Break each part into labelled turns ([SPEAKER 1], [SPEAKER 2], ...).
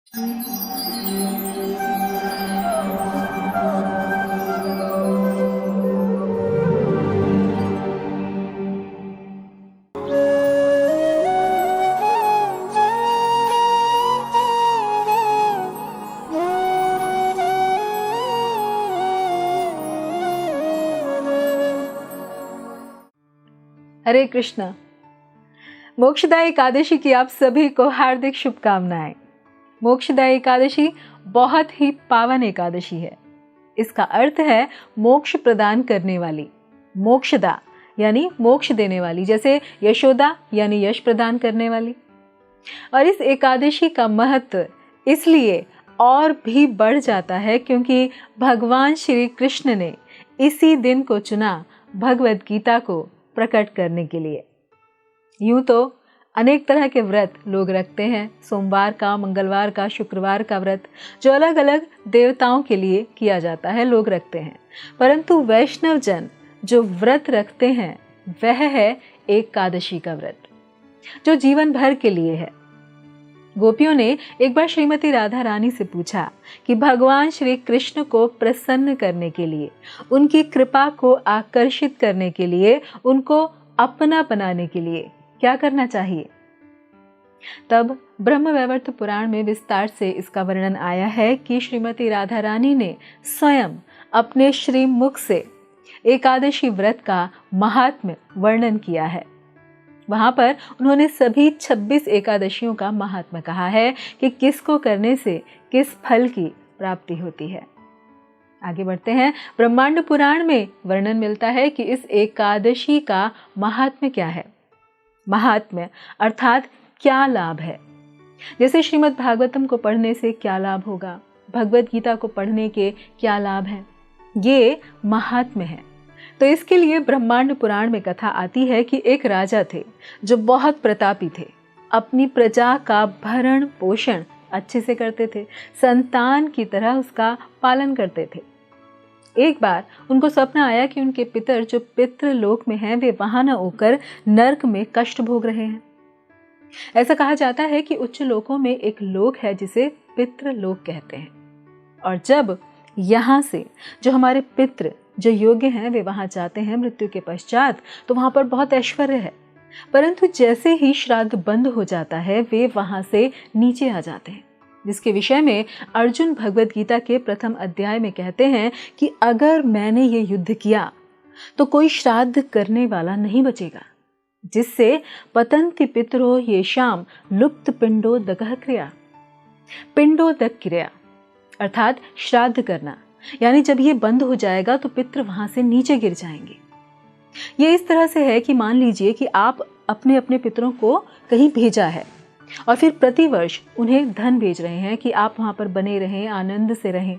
[SPEAKER 1] हरे कृष्णा। मोक्षदायी एकादशी की आप सभी को हार्दिक शुभकामनाएं। मोक्षदायी एकादशी बहुत ही पावन एकादशी है। इसका अर्थ है मोक्ष प्रदान करने वाली, मोक्षदा यानी मोक्ष देने वाली, जैसे यशोदा यानी यश प्रदान करने वाली। और इस एकादशी का महत्व इसलिए और भी बढ़ जाता है क्योंकि भगवान श्री कृष्ण ने इसी दिन को चुना भगवद गीता को प्रकट करने के लिए। यूं तो अनेक तरह के व्रत लोग रखते हैं, सोमवार का, मंगलवार का, शुक्रवार का व्रत जो अलग अलग देवताओं के लिए किया जाता है लोग रखते हैं, परंतु वैष्णव जन जो व्रत रखते हैं वह है एकादशी का व्रत जो जीवन भर के लिए है। गोपियों ने एक बार श्रीमती राधा रानी से पूछा कि भगवान श्री कृष्ण को प्रसन्न करने के लिए, उनकी कृपा को आकर्षित करने के लिए, उनको अपना बनाने के लिए क्या करना चाहिए। तब ब्रह्मवैवर्त पुराण में विस्तार से इसका वर्णन आया है कि श्रीमती राधा रानी ने स्वयं अपने श्रीमुख से एकादशी व्रत का महात्म्य वर्णन किया है। वहां पर उन्होंने सभी 26 एकादशियों का महात्म्य कहा है कि किसको करने से किस फल की प्राप्ति होती है। आगे बढ़ते हैं। ब्रह्मांड पुराण में वर्णन मिलता है कि इस एकादशी का महात्म्य क्या है। महात्म्य अर्थात क्या लाभ है। जैसे श्रीमद् भागवतम को पढ़ने से क्या लाभ होगा, भगवद गीता को पढ़ने के क्या लाभ हैं, ये महात्म्य है। तो इसके लिए ब्रह्मांड पुराण में कथा आती है कि एक राजा थे जो बहुत प्रतापी थे, अपनी प्रजा का भरण पोषण अच्छे से करते थे, संतान की तरह उसका पालन करते थे। एक बार उनको स्वप्न आया कि उनके पितर जो पितृलोक में हैं वे वहां न होकर नरक में कष्ट भोग रहे हैं। ऐसा कहा जाता है कि उच्च लोकों में एक लोक है जिसे पितृलोक कहते हैं, और जब यहाँ से जो हमारे पितृ जो योग्य हैं वे वहां जाते हैं मृत्यु के पश्चात, तो वहां पर बहुत ऐश्वर्य है, परंतु जैसे ही श्राद्ध बंद हो जाता है वे वहां से नीचे आ जाते हैं, जिसके विषय में अर्जुन भगवद गीता के प्रथम अध्याय में कहते हैं कि अगर मैंने ये युद्ध किया तो कोई श्राद्ध करने वाला नहीं बचेगा, जिससे पतंति पितरो येषाम लुप्त पिंडोदकः क्रिया। पिंडोदक क्रिया अर्थात श्राद्ध करना, यानी जब ये बंद हो जाएगा तो पितृ वहां से नीचे गिर जाएंगे। ये इस तरह से है कि मान लीजिए कि आप अपने अपने पितरों को कहीं भेजा है और फिर प्रतिवर्ष उन्हें धन भेज रहे हैं कि आप वहां पर बने रहें, आनंद से रहें।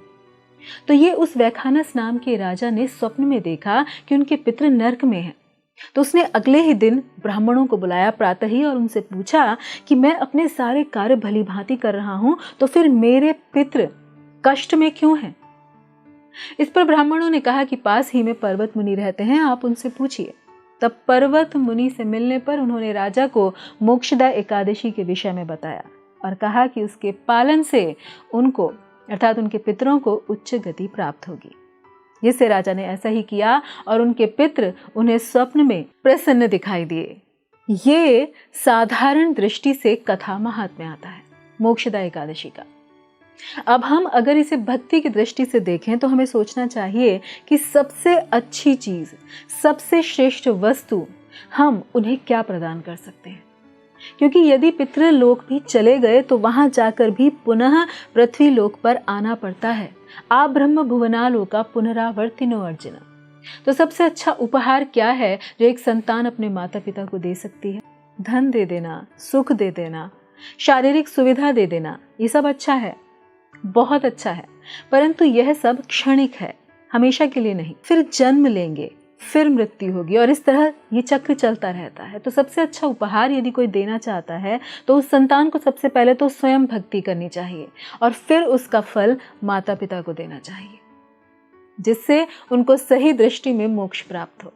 [SPEAKER 1] तो ये उस वैखानस नाम के राजा ने स्वप्न में देखा कि उनके पितृ नरक में हैं। तो उसने अगले ही दिन ब्राह्मणों को बुलाया प्रातः ही और उनसे पूछा कि मैं अपने सारे कार्य भली भांति कर रहा हूं, तो फिर मेरे पितृ कष्ट में क्यों हैं। इस पर ब्राह्मणों ने कहा कि पास ही में पर्वत मुनि रहते हैं, आप उनसे पूछिए। तब पर्वत मुनि से मिलने पर उन्होंने राजा को मोक्षदा एकादशी के विषय में बताया और कहा कि उसके पालन से उनको अर्थात उनके पितरों को उच्च गति प्राप्त होगी। जिससे राजा ने ऐसा ही किया और उनके पितृ उन्हें स्वप्न में प्रसन्न दिखाई दिए। ये साधारण दृष्टि से कथा महात्म्य आता है मोक्षदा एकादशी का। अब हम अगर इसे भक्ति की दृष्टि से देखें तो हमें सोचना चाहिए कि सबसे अच्छी चीज, सबसे श्रेष्ठ वस्तु हम उन्हें क्या प्रदान कर सकते हैं, क्योंकि यदि पितृलोक भी चले गए तो वहां जाकर भी पुनः पृथ्वी लोक पर आना पड़ता है। आ ब्रह्म भुवनालोका पुनरावर्तिनो अर्जुन। तो सबसे अच्छा उपहार क्या है जो एक संतान अपने माता पिता को दे सकती है? धन दे देना, सुख दे देना, शारीरिक सुविधा दे देना, ये सब अच्छा है, बहुत अच्छा है, परंतु यह सब क्षणिक है, हमेशा के लिए नहीं। फिर जन्म लेंगे, फिर मृत्यु होगी और इस तरह ये चक्र चलता रहता है। तो सबसे अच्छा उपहार यदि कोई देना चाहता है तो उस संतान को सबसे पहले तो स्वयं भक्ति करनी चाहिए और फिर उसका फल माता पिता को देना चाहिए, जिससे उनको सही दृष्टि में मोक्ष प्राप्त हो।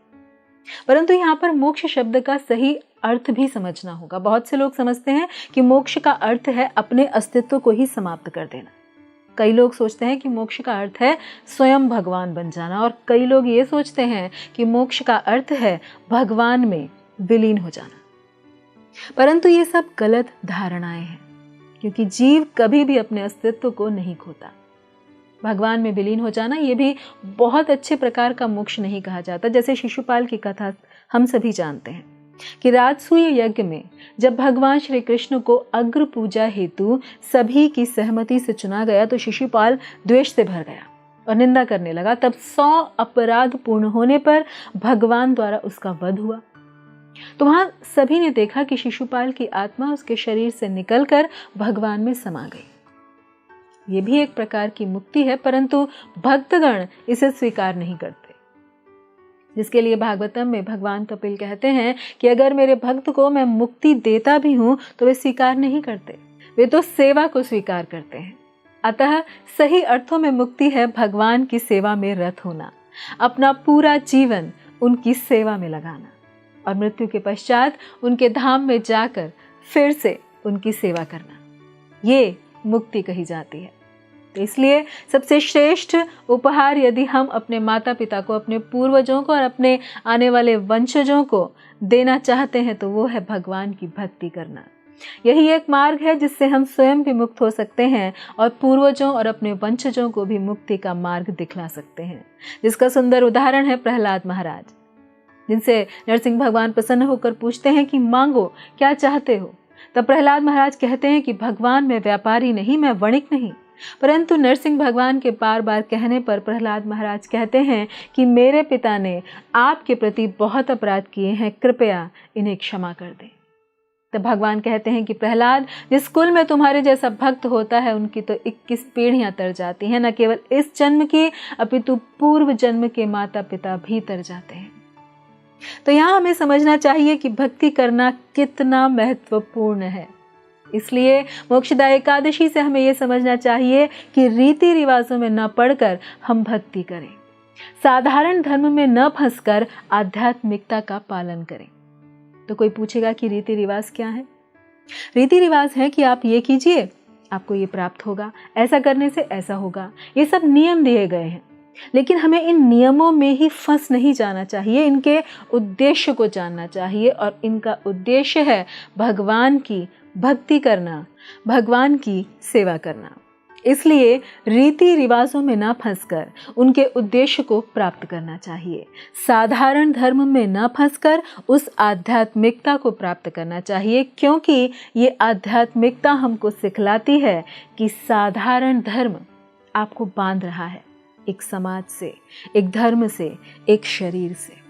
[SPEAKER 1] परंतु यहाँ पर मोक्ष शब्द का सही अर्थ भी समझना होगा। बहुत से लोग समझते हैं कि मोक्ष का अर्थ है अपने अस्तित्व को ही समाप्त कर देना। कई लोग सोचते हैं कि मोक्ष का अर्थ है स्वयं भगवान बन जाना, और कई लोग ये सोचते हैं कि मोक्ष का अर्थ है भगवान में विलीन हो जाना। परंतु ये सब गलत धारणाएं हैं, क्योंकि जीव कभी भी अपने अस्तित्व को नहीं खोता। भगवान में विलीन हो जाना ये भी बहुत अच्छे प्रकार का मोक्ष नहीं कहा जाता। जैसे शिशुपाल की कथा हम सभी जानते हैं कि राजसूय यज्ञ में जब भगवान श्री कृष्ण को अग्र पूजा हेतु सभी की सहमति से चुना गया तो शिशुपाल द्वेष से भर गया और निंदा करने लगा। तब 100 अपराध पूर्ण होने पर भगवान द्वारा उसका वध हुआ। तो वहां सभी ने देखा कि शिशुपाल की आत्मा उसके शरीर से निकलकर भगवान में समा गई। ये भी एक प्रकार की मुक्ति है, परंतु भक्तगण इसे स्वीकार नहीं करते, जिसके लिए भागवतम में भगवान कपिल कहते हैं कि अगर मेरे भक्त को मैं मुक्ति देता भी हूं तो वे स्वीकार नहीं करते, वे तो सेवा को स्वीकार करते हैं। अतः सही अर्थों में मुक्ति है भगवान की सेवा में रत होना, अपना पूरा जीवन उनकी सेवा में लगाना और मृत्यु के पश्चात उनके धाम में जाकर फिर से उनकी सेवा करना। ये मुक्ति कही जाती है। तो इसलिए सबसे श्रेष्ठ उपहार यदि हम अपने माता पिता को, अपने पूर्वजों को और अपने आने वाले वंशजों को देना चाहते हैं तो वो है भगवान की भक्ति करना। यही एक मार्ग है जिससे हम स्वयं भी मुक्त हो सकते हैं और पूर्वजों और अपने वंशजों को भी मुक्ति का मार्ग दिखला सकते हैं, जिसका सुंदर उदाहरण है प्रहलाद महाराज, जिनसे नरसिंह भगवान प्रसन्न होकर पूछते हैं कि मांगो क्या चाहते हो। तब प्रहलाद महाराज कहते हैं कि भगवान मैं व्यापारी नहीं, मैं वणिक नहीं। परंतु नरसिंह भगवान के बार बार कहने पर प्रहलाद महाराज कहते हैं कि मेरे पिता ने आपके प्रति बहुत अपराध किए हैं, कृपया इन्हें क्षमा कर दें। तब भगवान कहते हैं कि प्रहलाद, जिस कुल में तुम्हारे जैसा भक्त होता है उनकी तो 21 पीढ़ियां तर जाती हैं, न केवल इस जन्म की अपितु पूर्व जन्म के माता पिता भी तर जाते हैं। तो यहाँ हमें समझना चाहिए कि भक्ति करना कितना महत्वपूर्ण है। इसलिए मोक्षदा एकादशी से हमें यह समझना चाहिए कि रीति रिवाजों में न पड़कर हम भक्ति करें, साधारण धर्म में न फंसकर आध्यात्मिकता का पालन करें। तो कोई पूछेगा कि रीति रिवाज क्या है? रीति रिवाज है कि आप ये कीजिए आपको ये प्राप्त होगा, ऐसा करने से ऐसा होगा। ये सब नियम दिए गए हैं, लेकिन हमें इन नियमों में ही फंस नहीं जाना चाहिए, इनके उद्देश्य को जानना चाहिए। और इनका उद्देश्य है भगवान की भक्ति करना, भगवान की सेवा करना। इसलिए रीति रिवाजों में ना फंसकर उनके उद्देश्य को प्राप्त करना चाहिए, साधारण धर्म में ना फंसकर उस आध्यात्मिकता को प्राप्त करना चाहिए, क्योंकि ये आध्यात्मिकता हमको सिखलाती है कि साधारण धर्म आपको बांध रहा है एक समाज से, एक धर्म से, एक शरीर से,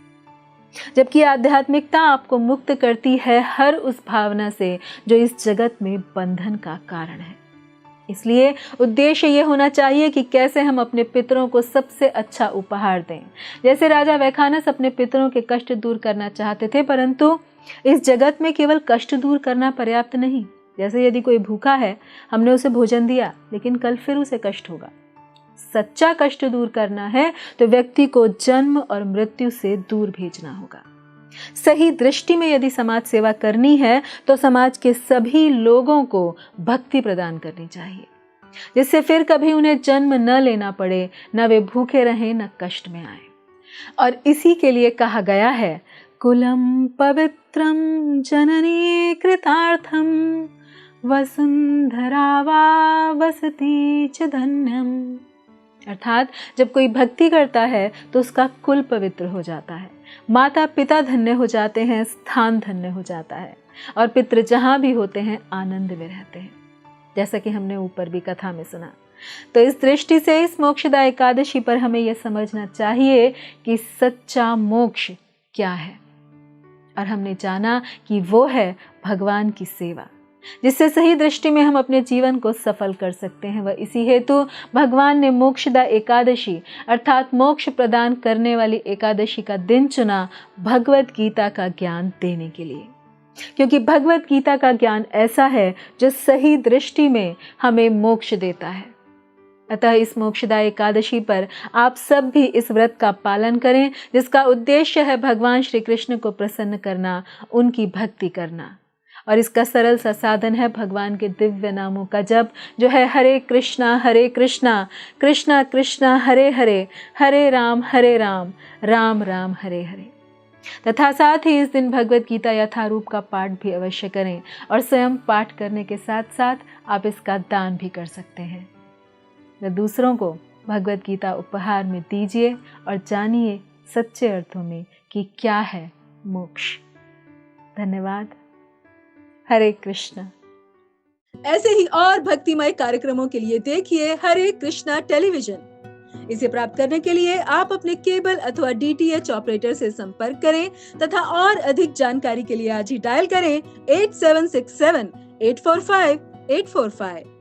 [SPEAKER 1] जबकि आध्यात्मिकता आपको मुक्त करती है हर उस भावना से जो इस जगत में बंधन का कारण है। इसलिए उद्देश्य ये होना चाहिए कि कैसे हम अपने पितरों को सबसे अच्छा उपहार दें। जैसे राजा वैखानस अपने पितरों के कष्ट दूर करना चाहते थे, परंतु इस जगत में केवल कष्ट दूर करना पर्याप्त नहीं। जैसे यदि कोई भूखा है, हमने उसे भोजन दिया, लेकिन कल फिर उसे कष्ट होगा। सच्चा कष्ट दूर करना है तो व्यक्ति को जन्म और मृत्यु से दूर भेजना होगा। सही दृष्टि में यदि समाज सेवा करनी है तो समाज के सभी लोगों को भक्ति प्रदान करनी चाहिए, जिससे फिर कभी उन्हें जन्म न लेना पड़े, न वे भूखे रहें, न कष्ट में आए। और इसी के लिए कहा गया है, कुलम पवित्रम जननी कृतार्थम वसुंधरा वा वसति च धन्यम। अर्थात जब कोई भक्ति करता है तो उसका कुल पवित्र हो जाता है, माता पिता धन्य हो जाते हैं, स्थान धन्य हो जाता है और पितृ जहाँ भी होते हैं आनंद में रहते हैं, जैसा कि हमने ऊपर भी कथा में सुना। तो इस दृष्टि से इस मोक्षदा एकादशी पर हमें यह समझना चाहिए कि सच्चा मोक्ष क्या है, और हमने जाना कि वो है भगवान की सेवा, जिससे सही दृष्टि में हम अपने जीवन को सफल कर सकते हैं। वह इसी हेतु भगवान ने मोक्षदा एकादशी अर्थात मोक्ष प्रदान करने वाली एकादशी का दिन चुना भगवत गीता का ज्ञान देने के लिए, क्योंकि भगवत गीता का ज्ञान ऐसा है जो सही दृष्टि में हमें मोक्ष देता है। अतः इस मोक्षदायी एकादशी पर आप सब भी इस व्रत का पालन करें, जिसका उद्देश्य है भगवान श्री कृष्ण को प्रसन्न करना, उनकी भक्ति करना। और इसका सरल सा साधन है भगवान के दिव्य नामों का जप, जो है हरे कृष्णा कृष्णा कृष्णा हरे हरे, हरे राम राम राम हरे हरे। तथा साथ ही इस दिन भगवत गीता यथारूप का पाठ भी अवश्य करें, और स्वयं पाठ करने के साथ साथ आप इसका दान भी कर सकते हैं। व दूसरों को भगवत गीता उपहार में दीजिए और जानिए सच्चे अर्थों में कि क्या है मोक्ष। धन्यवाद। हरे कृष्णा।
[SPEAKER 2] ऐसे ही और भक्तिमय कार्यक्रमों के लिए देखिए हरे कृष्णा टेलीविजन। इसे प्राप्त करने के लिए आप अपने केबल अथवा DTH ऑपरेटर से संपर्क करें तथा और अधिक जानकारी के लिए आज ही डायल करें 8767 845 845।